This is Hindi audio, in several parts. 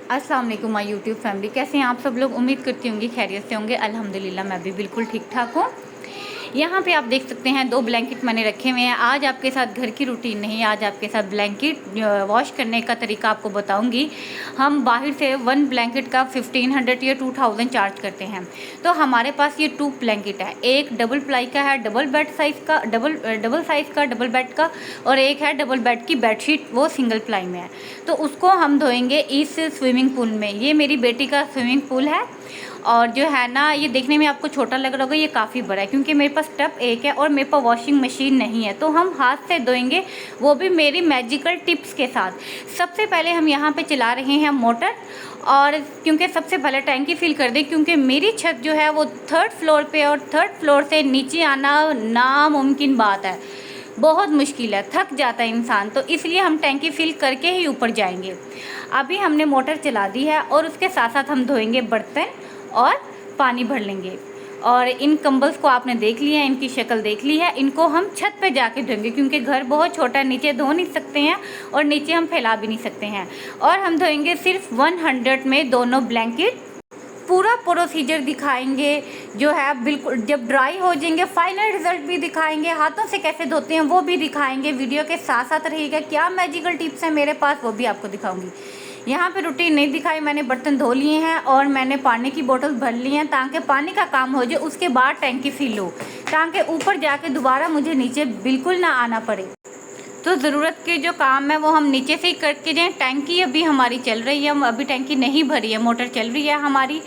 अस्सलाम वालेकुम माय यूट्यूब फैमिली, कैसे हैं आप सब लोग। उम्मीद करती होंगी खैरियत से होंगे। अल्हम्दुलिल्लाह मैं भी बिल्कुल ठीक ठाक हूँ। यहाँ पे आप देख सकते हैं 2 ब्लैंकेट मैंने रखे हुए हैं। आज आपके साथ घर की रूटीन नहीं, आज आपके साथ ब्लैंकेट वॉश करने का तरीका आपको बताऊंगी। हम बाहर से 1 ब्लैंकेट का 1500 या 2000 चार्ज करते हैं। तो हमारे पास ये 2 ब्लैंकेट है, एक डबल प्लाई का है, डबल बेड साइज़ का, डबल साइज़ का डबल बेड का, और एक है डबल बेड की बेडशीट, वो सिंगल प्लाई में है। तो उसको हम धोएंगे इस स्विमिंग पूल में। ये मेरी बेटी का स्विमिंग पूल है और जो है ना, ये देखने में आपको छोटा लग रहा होगा, ये काफ़ी बड़ा है क्योंकि मेरे पास टब एक है और मेरे पास वॉशिंग मशीन नहीं है। तो हम हाथ से धोएंगे, वो भी मेरी मैजिकल टिप्स के साथ। सबसे पहले हम यहाँ पे चला रहे हैं मोटर, और क्योंकि सबसे पहले टैंकी फिल कर दें क्योंकि मेरी छत जो है वो 3rd फ्लोर पे, और 3rd फ्लोर से नीचे आना नामुमकिन बात है, बहुत मुश्किल है, थक जाता है इंसान। तो इसलिए हम टैंकी फिल करके ही ऊपर जाएंगे। अभी हमने मोटर चला दी है और उसके साथ साथ हम धोएंगे बर्तन और पानी भर लेंगे। और इन कंबल्स को आपने देख लिया है, इनकी शक्ल देख ली है, इनको हम छत पे जाके धोएंगे क्योंकि घर बहुत छोटा है, नीचे धो नहीं सकते हैं और नीचे हम फैला भी नहीं सकते हैं। और हम धोएंगे सिर्फ 100 में दोनों ब्लैंकेट। पूरा प्रोसीजर दिखाएंगे जो है, बिल्कुल जब ड्राई हो जाएंगे फाइनल रिजल्ट भी दिखाएंगे, हाथों से कैसे धोते हैं वो भी दिखाएंगे। वीडियो के साथ साथ रहेगा। क्या मैजिकल टिप्स हैं मेरे पास वो भी आपको दिखाऊंगी। यहाँ पे रूटीन नहीं दिखाई, मैंने बर्तन धो लिए हैं और मैंने पानी की बोतल भर ली हैं ताकि पानी का काम हो जाए, उसके बाद टैंकी फिल हो, ताकि ऊपर जाके दोबारा मुझे नीचे बिल्कुल ना आना पड़े। तो ज़रूरत के जो काम है वो हम नीचे से ही करके जाएँ। टैंकी अभी हमारी चल रही है, हम अभी टैंकी नहीं भरी है, मोटर चल रही है हमारी।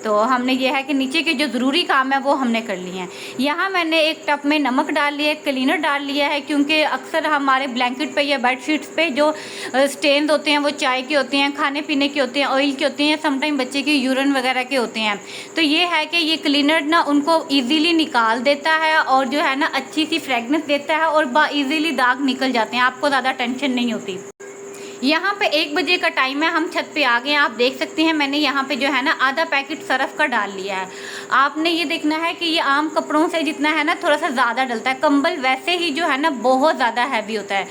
तो हमने ये है कि नीचे के जो ज़रूरी काम है वो हमने कर लिए हैं। यहाँ मैंने एक टब में नमक डाल लिया, क्लीनर डाल लिया है क्योंकि अक्सर हमारे ब्लैंकेट पे या बेडशीट्स पे जो स्टेन्स होते हैं वो चाय के होते हैं, खाने पीने के होते हैं, ऑयल के होते हैं, समटाइम बच्चे के यूरिन वगैरह के होते हैं। तो ये है कि ये क्लीनर ना उनको ईज़िली निकाल देता है और जो है ना अच्छी सी फ्रेगनेंस देता है और ईज़िली दाग निकल जाते हैं, आपको ज़्यादा टेंशन नहीं होती। यहाँ पे 1 बजे का टाइम है, हम छत पे आ गए हैं। आप देख सकते हैं मैंने यहाँ पे जो है ना आधा पैकेट सरफ का डाल लिया है। आपने ये देखना है कि ये आम कपड़ों से जितना है ना थोड़ा सा ज़्यादा डलता है, कंबल वैसे ही जो है ना बहुत ज़्यादा हैवी होता है।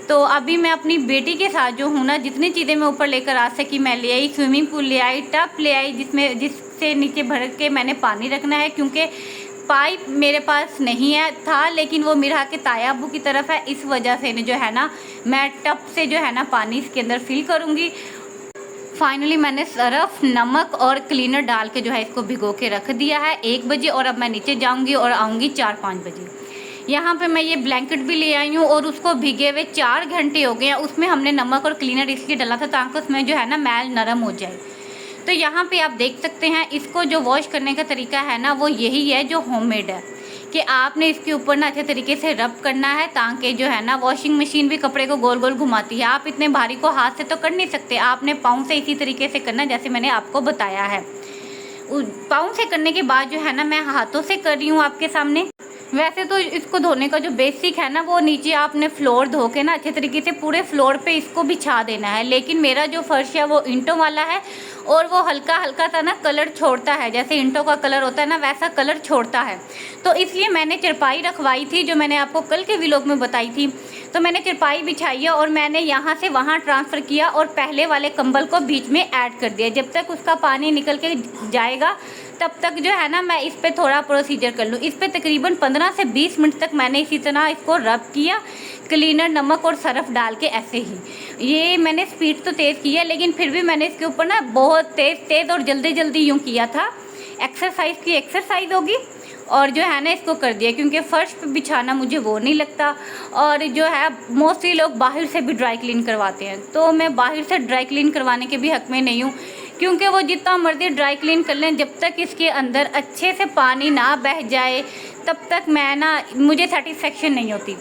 तो अभी मैं अपनी बेटी के साथ जो हूँ ना, जितनी चीज़ें मैं ऊपर लेकर आ सकी मैं ले आई। स्विमिंग पूल ले आई, टब ले आई जिससे नीचे भर के मैंने पानी रखना है क्योंकि पाइप मेरे पास नहीं है, था लेकिन वो मेरा के ताया अब्बू की तरफ है, इस वजह से जो है ना मैं टब से जो है ना पानी इसके अंदर फिल करूँगी। फाइनली मैंने सरफ, नमक और क्लीनर डाल के जो है इसको भिगो के रख दिया है 1 बजे, और अब मैं नीचे जाऊँगी और आऊँगी 4-5 बजे। यहाँ पे मैं ये ब्लैंकेट भी ले आई हूँ और उसको भिगे हुए 4 घंटे हो गए हैं। उसमें हमने नमक और क्लीनर इसलिए डाला था ताकि उसमें जो है ना मैल नरम हो जाए। तो यहाँ पे आप देख सकते हैं इसको जो वॉश करने का तरीका है ना वो यही है जो होममेड है, कि आपने इसके ऊपर ना अच्छे तरीके से रब करना है ताकि जो है ना वॉशिंग मशीन भी कपड़े को गोल गोल घुमाती है। आप इतने भारी को हाथ से तो कर नहीं सकते, आपने पाँव से इसी तरीके से करना जैसे मैंने आपको बताया है। पाँव से करने के बाद जो है ना मैं हाथों से कर रही हूँ आपके सामने। वैसे तो इसको धोने का जो बेसिक है ना वो नीचे आपने फ्लोर धो के ना अच्छे तरीके से पूरे फ्लोर पे इसको बिछा देना है, लेकिन मेरा जो फर्श है वो ईंटों वाला है और वो हल्का हल्का सा ना कलर छोड़ता है, जैसे ईंटों का कलर होता है ना वैसा कलर छोड़ता है। तो इसलिए मैंने चारपाई रखवाई थी जो मैंने आपको कल के व्लॉग में बताई थी। तो मैंने चारपाई बिछाई है और मैंने यहाँ से वहाँ ट्रांसफ़र किया और पहले वाले कंबल को बीच में ऐड कर दिया। जब तक उसका पानी निकल के जाएगा तब तक जो है ना मैं इस पर थोड़ा प्रोसीजर कर लूँ। इस पर तकरीबन 15 से 20 मिनट तक मैंने इसी तरह इसको रब किया, क्लीनर, नमक और सरफ डाल के ऐसे ही। ये मैंने स्पीड तो तेज़ की है लेकिन फिर भी मैंने इसके ऊपर ना बहुत तेज़ और जल्दी जल्दी यूँ किया था। एक्सरसाइज की एक्सरसाइज होगी और जो है ना इसको कर दिया क्योंकि फ़र्श पे बिछाना मुझे वो नहीं लगता। और जो है मोस्टली लोग बाहर से भी ड्राई क्लीन करवाते हैं, तो मैं बाहर से ड्राई क्लीन करवाने के भी हक़ में नहीं हूँ क्योंकि वो जितना मर्जी ड्राई क्लीन कर लें, जब तक इसके अंदर अच्छे से पानी ना बह जाए तब तक मुझे सेटिस्फेक्शन नहीं होती।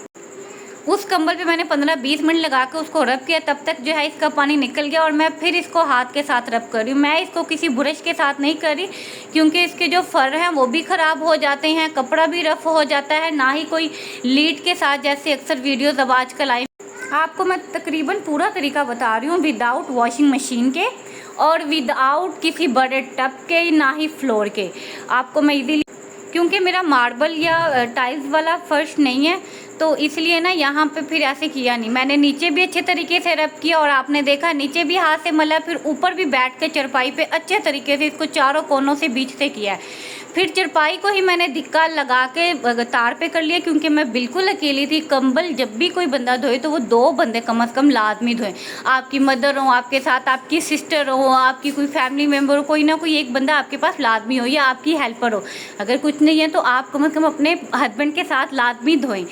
उस कंबल पे मैंने 15-20 मिनट लगा के उसको रब किया, तब तक जो है इसका पानी निकल गया और मैं फिर इसको हाथ के साथ रब कर रही हूँ। मैं इसको किसी ब्रश के साथ नहीं कर रही क्योंकि इसके जो फर हैं वो भी ख़राब हो जाते हैं, कपड़ा भी रफ़ हो जाता है, ना ही कोई लीड के साथ जैसे अक्सर वीडियोज़ अब आजकल आई। आपको मैं तकरीबन पूरा तरीका बता रही हूँ विदाउट वॉशिंग मशीन के और विदाउट किसी बड़े टब के, ना ही फ्लोर के। आपको मैं इजीली, क्योंकि मेरा मार्बल या टाइल्स वाला फर्श नहीं है तो इसलिए ना यहाँ पे फिर ऐसे किया नहीं, मैंने नीचे भी अच्छे तरीके से रब किया और आपने देखा नीचे भी हाथ से मला, फिर ऊपर भी बैठ के चारपाई पे अच्छे तरीके से इसको चारों कोनों से बीच से किया है। फिर चारपाई को ही मैंने धिक्का लगा के तार पे कर लिया, क्योंकि मैं बिल्कुल अकेली थी। कंबल जब भी कोई बंदा धोए तो वो 2 बंदे कम से कम लाजमी धोए। आपकी मदर हो, आपके साथ आपकी सिस्टर हो, आपकी कोई फैमिली मेम्बर हो, कोई ना कोई एक बंदा आपके पास लाजमी हो, या आपकी हेल्पर हो। अगर कुछ नहीं है तो आप कम से कम अपने हस्बैंड के साथ लाजमी धोएं,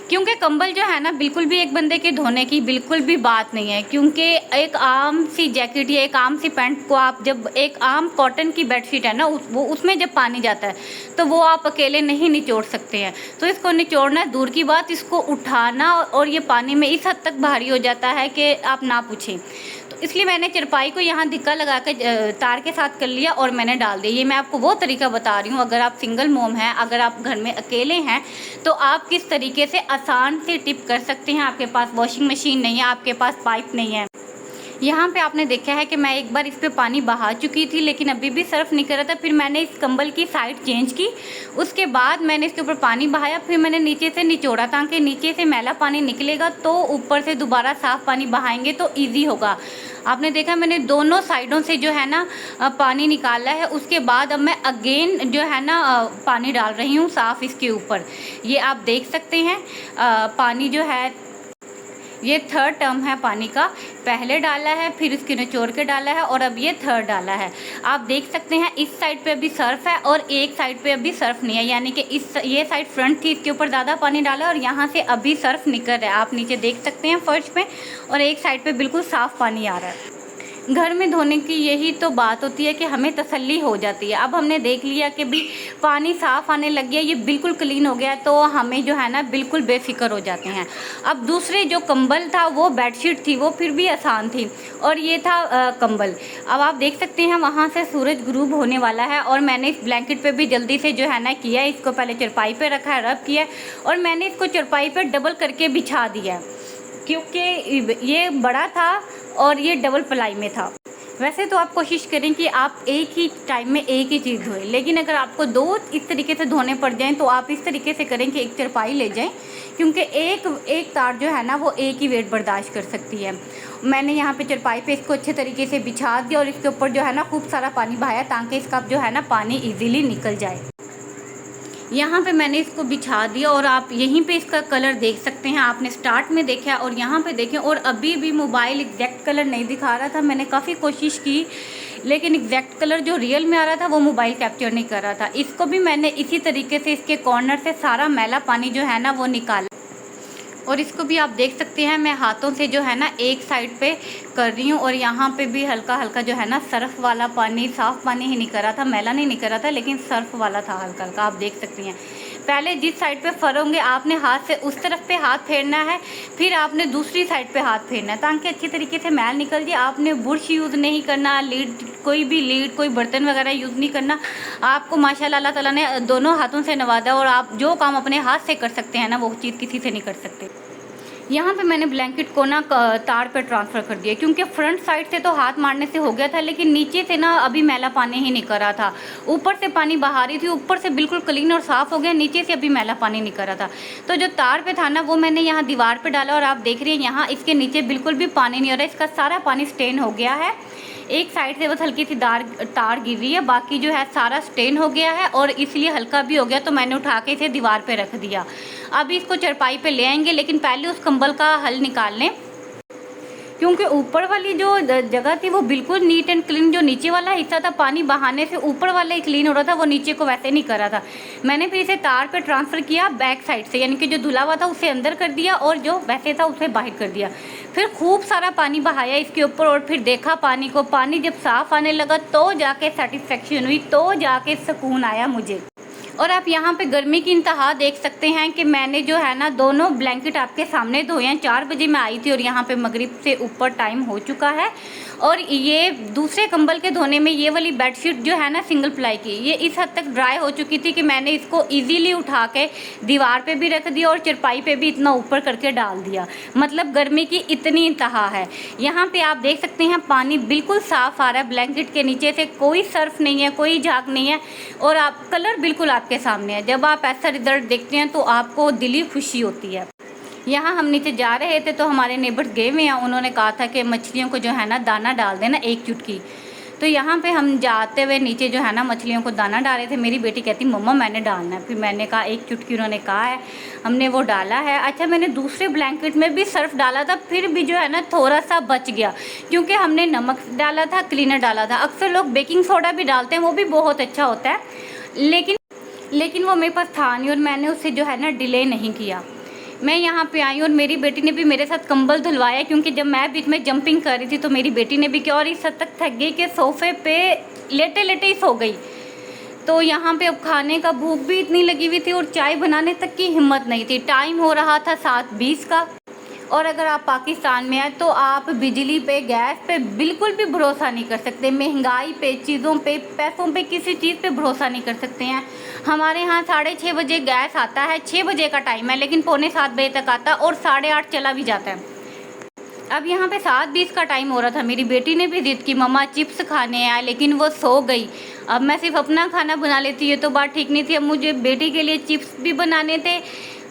क्योंकि कंबल जो है ना बिल्कुल भी एक बंदे के धोने की बिल्कुल भी बात नहीं है। क्योंकि एक आम सी जैकेट या एक आम सी पैंट को आप जब एक आम कॉटन की बेडशीट है ना वो उसमें जब पानी जाता है तो वो आप अकेले नहीं निचोड़ सकते हैं। तो इसको निचोड़ना दूर की बात, इसको उठाना और ये पानी में इस हद तक भारी हो जाता है कि आप ना पूछें। तो इसलिए मैंने चारपाई को यहाँ धिक्का लगा के तार के साथ कर लिया और मैंने डाल दिया। ये मैं आपको वो तरीका बता रही हूँ, अगर आप सिंगल मोम हैं, अगर आप घर में अकेले हैं तो आप किस तरीके से आसान से टिप कर सकते हैं। आपके पास वॉशिंग मशीन नहीं है, आपके पास पाइप नहीं है। यहाँ पे आपने देखा है कि मैं एक बार इस पे पानी बहा चुकी थी लेकिन अभी भी सर्फ नहीं कर रहा था। फिर मैंने इस कंबल की साइड चेंज की, उसके बाद मैंने इसके ऊपर पानी बहाया, फिर मैंने नीचे से निचोड़ा ताकि नीचे से मैला पानी निकलेगा तो ऊपर से दोबारा साफ़ पानी बहाएंगे तो ईजी होगा। आपने देखा मैंने दोनों साइडों से जो है ना पानी निकाला है। उसके बाद अब मैं अगेन जो है ना पानी डाल रही हूँ साफ़ इसके ऊपर। ये आप देख सकते हैं पानी जो है ये 3rd टर्म है पानी का। पहले डाला है, फिर इसके निचोड़ के डाला है और अब ये 3rd डाला है। आप देख सकते हैं इस साइड पे अभी सर्फ है और एक साइड पे अभी सर्फ नहीं है, यानी कि ये साइड फ्रंट थी, इसके ऊपर ज़्यादा पानी डाला और यहाँ से अभी सर्फ निकल रहा है। आप नीचे देख सकते हैं फर्श पे, और एक साइड पे बिल्कुल साफ़ पानी आ रहा है। घर में धोने की यही तो बात होती है कि हमें तसल्ली हो जाती है। अब हमने देख लिया कि भी पानी साफ़ आने लग गया, ये बिल्कुल क्लीन हो गया, तो हमें जो है ना बिल्कुल बेफिक्र हो जाते हैं। अब दूसरे जो कंबल था वो बेडशीट थी, वो फिर भी आसान थी, और ये था कंबल। अब आप देख सकते हैं वहाँ से सूरज गुरूब होने वाला है और मैंने इस ब्लैंकेट पे भी जल्दी से जो है ना किया, इसको पहले चारपाई पे रखा है, रब किया और मैंने इसको चारपाई पे डबल करके बिछा दिया, क्योंकि ये बड़ा था और ये डबल प्लाई में था। वैसे तो आप कोशिश करें कि आप एक ही टाइम में एक ही चीज़ धोएं, लेकिन अगर आपको 2 इस तरीके से धोने पड़ जाएं तो आप इस तरीके से करें कि एक चारपाई ले जाएं, क्योंकि एक तार जो है ना वो एक ही वेट बर्दाश्त कर सकती है। मैंने यहाँ पे चारपाई पे इसको अच्छे तरीके से बिछा दिया और इसके ऊपर जो है ना खूब सारा पानी बहाया ताकि इसका जो है ना पानी ईजीली निकल जाए। यहाँ पे मैंने इसको बिछा दिया और आप यहीं पे इसका कलर देख सकते हैं। आपने स्टार्ट में देखा और यहाँ पे देखें, और अभी भी मोबाइल एग्जैक्ट कलर नहीं दिखा रहा था। मैंने काफ़ी कोशिश की लेकिन एग्जैक्ट कलर जो रियल में आ रहा था वो मोबाइल कैप्चर नहीं कर रहा था। इसको भी मैंने इसी तरीके से इसके कॉर्नर से सारा मैला पानी जो है ना वो निकाला, और इसको भी आप देख सकते हैं मैं हाथों से जो है ना एक साइड पे कर रही हूँ, और यहाँ पे भी हल्का हल्का जो है ना सर्फ वाला पानी, साफ़ पानी ही निकल रहा था, मैला नहीं निकल रहा था, लेकिन सर्फ वाला था हल्का हल्का। आप देख सकते हैं पहले जिस साइड पे फरोगे आपने हाथ से उस तरफ पे हाथ फेरना है, फिर आपने दूसरी साइड पे हाथ फेरना है ताकि अच्छी तरीके से मैल निकल जाए। आपने बुरश यूज़ नहीं करना, कोई भी लीड कोई बर्तन वगैरह यूज़ नहीं करना। आपको माशाल्लाह अल्लाह ताला ने दोनों हाथों से नवाजा, और आप जो काम अपने हाथ से कर सकते हैं ना वो चीज़ किसी से नहीं कर सकते। यहाँ पे मैंने ब्लैंकेट को ना तार पे ट्रांसफ़र कर दिया, क्योंकि फ्रंट साइड से तो हाथ मारने से हो गया था, लेकिन नीचे से ना अभी मैला पानी ही निकल रहा था। ऊपर से पानी बहा रही थी, ऊपर से बिल्कुल क्लीन और साफ़ हो गया, नीचे से अभी मैला पानी निकल रहा था। तो जो तार पे था ना वो मैंने यहाँ दीवार पे डाला, और आप देख रहे हैं यहाँ इसके नीचे बिल्कुल भी पानी नहीं हो रहा, इसका सारा पानी स्टेन हो गया है। एक साइड से बस हल्की सी तार गिर रही है, बाकी जो है सारा स्टेन हो गया है और इसलिए हल्का भी हो गया, तो मैंने उठा के इसे दीवार पे रख दिया। अब इसको चारपाई पे ले आएंगे, लेकिन पहले उस कंबल का हल निकाल लें, क्योंकि ऊपर वाली जो जगह थी वो बिल्कुल नीट एंड क्लीन, जो नीचे वाला हिस्सा था पानी बहाने से ऊपर वाला ही क्लीन हो रहा था, वो नीचे को वैसे नहीं कर रहा था। मैंने फिर इसे तार पे ट्रांसफ़र किया बैक साइड से, यानी कि जो धुला हुआ था उसे अंदर कर दिया और जो वैसे था उसे बाहर कर दिया। फिर खूब सारा पानी बहाया इसके ऊपर, और फिर देखा पानी को, पानी जब साफ़ आने लगा तो जाके सेटिस्फेक्शन हुई, तो जाके सुकून आया मुझे। और आप यहाँ पे गर्मी की इंतहा देख सकते हैं कि मैंने जो है ना दोनों ब्लैंकेट आपके सामने धोए हैं। 4 बजे मैं आई थी और यहाँ पे मगरिब से ऊपर टाइम हो चुका है। और ये दूसरे कंबल के धोने में ये वाली बेडशीट जो है ना सिंगल प्लाई की, ये इस हद तक ड्राई हो चुकी थी कि मैंने इसको इजीली उठा के दीवार पे भी रख दिया और चारपाई पे भी इतना ऊपर करके डाल दिया। मतलब गर्मी की इतनी इंतहा है। यहाँ पे आप देख सकते हैं पानी बिल्कुल साफ़ आ रहा है, ब्लैंकेट के नीचे से कोई सर्फ नहीं है, कोई झाग नहीं है, और आप कलर बिल्कुल आपके सामने है। जब आप ऐसा रिजल्ट देखते हैं तो आपको दिली खुशी होती है। यहाँ हम नीचे जा रहे थे तो हमारे नेबर्स गए हुए हैं, उन्होंने कहा था कि मछलियों को जो है ना दाना डाल देना 1 चुटकी। तो यहाँ पे हम जाते हुए नीचे जो है ना मछलियों को दाना डाल रहे थे। मेरी बेटी कहती मम्मा मैंने डालना है, फिर मैंने कहा 1 चुटकी, उन्होंने कहा है, हमने वो डाला है। अच्छा, मैंने दूसरे ब्लैंकेट में भी सर्फ डाला था, फिर भी जो है ना थोड़ा सा बच गया क्योंकि हमने नमक डाला था, क्लीनर डाला था। अक्सर लोग बेकिंग सोडा भी डालते हैं, वो भी बहुत अच्छा होता है, लेकिन वो मेरे पास था नहीं और मैंने उसे जो है ना डिले नहीं किया। मैं यहाँ पे आई और मेरी बेटी ने भी मेरे साथ कंबल धुलवाया क्योंकि जब मैं बीच में जंपिंग कर रही थी तो मेरी बेटी ने भी किया और इस हद तक थक गई कि सोफ़े पे लेटे लेटे ही सो गई। तो यहाँ पे अब खाने का भूख भी इतनी लगी हुई थी और चाय बनाने तक की हिम्मत नहीं थी। टाइम हो रहा था 7:20 का और अगर आप पाकिस्तान में हैं तो आप बिजली पे, गैस पे बिल्कुल भी भरोसा नहीं कर सकते। महंगाई पे, चीज़ों पे, पैसों पे, किसी चीज़ पे भरोसा नहीं कर सकते हैं। हमारे यहाँ 6:30 बजे गैस आता है, 6 बजे का टाइम है, लेकिन 7:45 बजे तक आता है और 8:30 चला भी जाता है। अब यहाँ पे 7:20 का टाइम हो रहा था, मेरी बेटी ने भी जिद की मम्मा चिप्स खाने हैं, लेकिन वो सो गई। अब मैं सिर्फ अपना खाना बना लेती, ये तो बात ठीक नहीं थी। अब मुझे बेटी के लिए चिप्स भी बनाने थे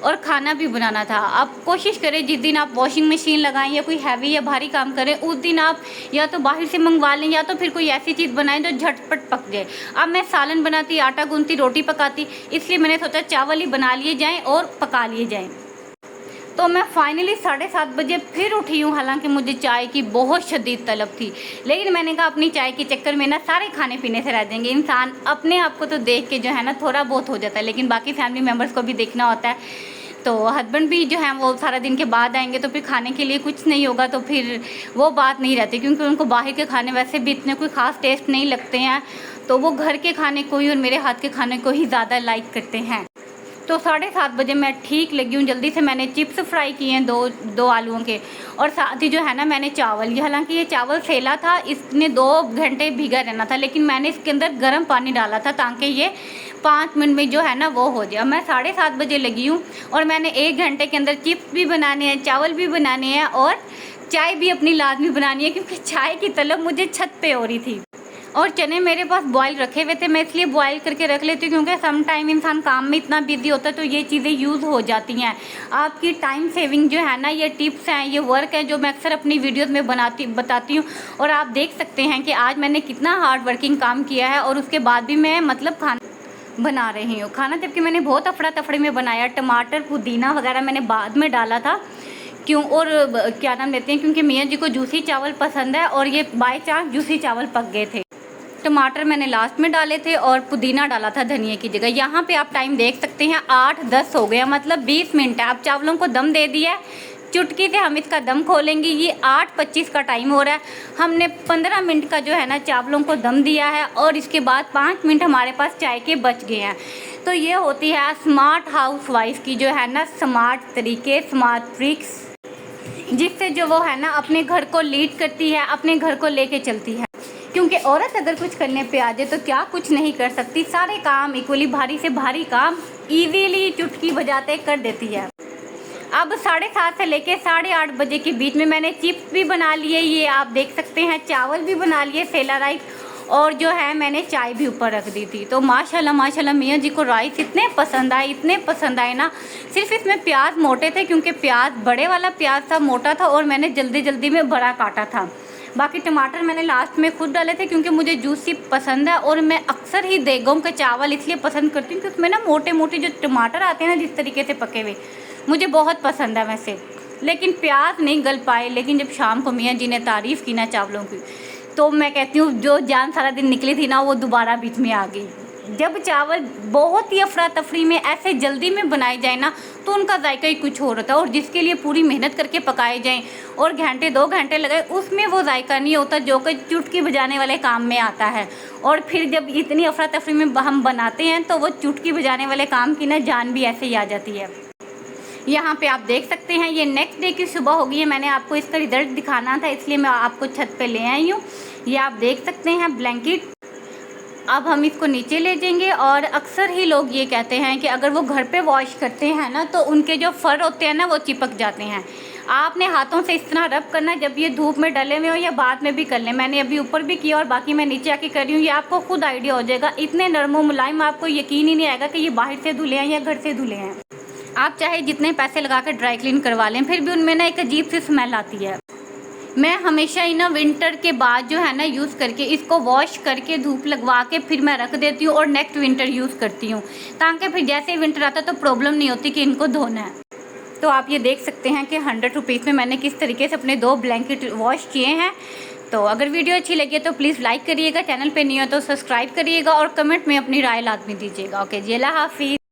और खाना भी बनाना था। आप कोशिश करें जिस दिन आप वॉशिंग मशीन लगाएं या कोई हैवी या भारी काम करें उस दिन आप या तो बाहर से मंगवा लें या तो फिर कोई ऐसी चीज़ बनाएं जो झटपट पक जाए। अब मैं सालन बनाती, आटा गूंथती, रोटी पकाती, इसलिए मैंने सोचा चावल ही बना लिए जाएँ और पका लिए जाएँ। तो मैं फाइनली 7:30 बजे फिर उठी हूँ, हालांकि मुझे चाय की बहुत शदीद तलब थी, लेकिन मैंने कहा अपनी चाय के चक्कर में ना सारे खाने पीने से रह जाएंगे। इंसान अपने आप को तो देख के जो है ना थोड़ा बहुत हो जाता है, लेकिन बाकी फैमिली मेम्बर्स को भी देखना होता है। तो हस्बैंड भी जो है वो सारा दिन के बाद आएंगे तो फिर खाने के लिए कुछ नहीं होगा, तो फिर वो बात नहीं रहती क्योंकि उनको बाहर के खाने वैसे भी इतने कोई ख़ास टेस्ट नहीं लगते हैं, तो वो घर के खाने को ही और मेरे हाथ के खाने को ही ज़्यादा लाइक करते हैं। तो 7:30 बजे मैं ठीक लगी हूँ, जल्दी से मैंने चिप्स फ्राई किए हैं दो आलूओं के, और साथ ही जो है ना मैंने चावल, हालांकि ये चावल सेला था, इसने 2 घंटे भीगा रहना था, लेकिन मैंने इसके अंदर गर्म पानी डाला था ताकि ये 5 मिनट में जो है ना वो हो जाए। मैं 7:30 बजे लगी हूँ और मैंने 1 घंटे के अंदर चिप्स भी बनाने हैं, चावल भी बनाने हैं और चाय भी अपनी लाजमी बनानी है क्योंकि चाय की तलब मुझे छत पे हो रही थी। और चने मेरे पास बॉयल रखे हुए थे, मैं इसलिए बॉयल करके रख लेती हूँ क्योंकि सम टाइम इंसान काम में इतना बिजी होता है तो ये चीज़ें यूज़ हो जाती हैं। आपकी टाइम सेविंग जो है ना, ये टिप्स हैं, ये वर्क है जो मैं अक्सर अपनी वीडियोस में बताती हूँ। और आप देख सकते हैं कि आज मैंने कितना हार्ड वर्किंग काम किया है और उसके बाद भी मैं मतलब खाना बना रही हूँ। खाना जबकि मैंने बहुत अफड़ा तफड़ी में बनाया, टमाटर पुदीना वगैरह मैंने बाद में डाला था, क्यों और क्या नाम लेते हैं, क्योंकि मियाँ जी को जूसी चावल पसंद है और ये बाय चांस जूसी चावल पक गए थे। टमाटर मैंने लास्ट में डाले थे और पुदीना डाला था धनिया की जगह। यहाँ पे आप टाइम देख सकते हैं 8:10 हो गया, मतलब 20 मिनट है। अब चावलों को दम दे दिया है, चुटकी से हम इसका दम खोलेंगे। ये 8:25 का टाइम हो रहा है, हमने 15 मिनट का जो है ना चावलों को दम दिया है और इसके बाद 5 मिनट हमारे पास चाय के बच गए हैं। तो ये होती है स्मार्ट हाउस वाइफ की जो है ना स्मार्ट तरीके, स्मार्ट ट्रिक्स, जिससे जो वो है ना अपने घर को लीड करती है, अपने घर को लेके चलती है। क्योंकि औरत अगर कुछ करने पे आ जाए तो क्या कुछ नहीं कर सकती, सारे काम इक्वली, भारी से भारी काम इजीली चुटकी बजाते कर देती है। अब 7:30 से लेके 8:30 बजे के बीच में मैंने चिप्स भी बना लिए, ये आप देख सकते हैं, चावल भी बना लिए सेला राइस, और जो है मैंने चाय भी ऊपर रख दी थी। तो माशाल्लाह माशाल्लाह मियाँ जी को राइस इतने पसंद आए ना। सिर्फ इसमें प्याज मोटे थे क्योंकि प्याज बड़े वाला प्याज था, मोटा था, और मैंने जल्दी में बड़ा काटा था। बाकी टमाटर मैंने लास्ट में खुद डाले थे क्योंकि मुझे जूसी पसंद है और मैं अक्सर ही देगों के चावल इसलिए पसंद करती हूँ क्योंकि उसमें ना मोटे मोटे जो टमाटर आते हैं ना जिस तरीके से पके हुए, मुझे बहुत पसंद है वैसे। लेकिन प्याज नहीं गल पाए, लेकिन जब शाम को मियाँ जी ने तारीफ़ की ना चावलों की, तो मैं कहती हूँ जो जान सारा दिन निकली थी ना वो दोबारा बीच में आ गई। जब चावल बहुत ही अफरा तफरी में ऐसे जल्दी में बनाए जाए ना तो उनका जायका ही कुछ और होता है, और जिसके लिए पूरी मेहनत करके पकाए जाएं और घंटे 2 घंटे लगाए उसमें वो जायका नहीं होता जो कि चुटकी बजाने वाले काम में आता है। और फिर जब इतनी अफरा तफरी में हम बनाते हैं तो वो चुटकी बजाने वाले काम की ना जान भी ऐसे ही आ जाती है। यहाँ पे आप देख सकते हैं ये नेक्स्ट डे की सुबह हो गई है, मैंने आपको इसका रिजल्ट दिखाना था इसलिए मैं आपको छत पे ले आई हूँ। ये आप देख सकते हैं ब्लैंकेट। अब हम इसको नीचे ले जाएंगे, और अक्सर ही लोग ये कहते हैं कि अगर वो घर पे वॉश करते हैं ना तो उनके जो फर होते हैं ना वो चिपक जाते हैं। आपने हाथों से इस तरह रब करना जब ये धूप में डले हुए हो या बाद में भी कर लें। मैंने अभी ऊपर भी किया और बाकी मैं नीचे आके कर रही हूँ। ये आपको खुद आइडिया हो जाएगा, इतने नरम मुलायम, आपको यकीन ही नहीं आएगा कि ये बाहर से धुले हैं या घर से धुले हैं। आप चाहे जितने पैसे लगा कर ड्राई क्लीन करवा लें, फिर भी उनमें ना एक अजीब सी स्मेल आती है। मैं हमेशा ही ना विंटर के बाद जो है ना यूज़ करके इसको वॉश करके धूप लगवा के फिर मैं रख देती हूँ और नेक्स्ट विंटर यूज़ करती हूँ, ताकि फिर जैसे ही विंटर आता तो प्रॉब्लम नहीं होती कि इनको धोना है। तो आप ये देख सकते हैं कि 100 रुपीज़ में मैंने किस तरीके से अपने 2 ब्लैंकेट वॉश किए हैं। तो अगर वीडियो अच्छी लगी तो प्लीज़ लाइक करिएगा, चैनल पे नहीं हो तो सब्सक्राइब करिएगा और कमेंट में अपनी राय लाजमी दीजिएगा। ओके जी, अल्लाह हाफिज़।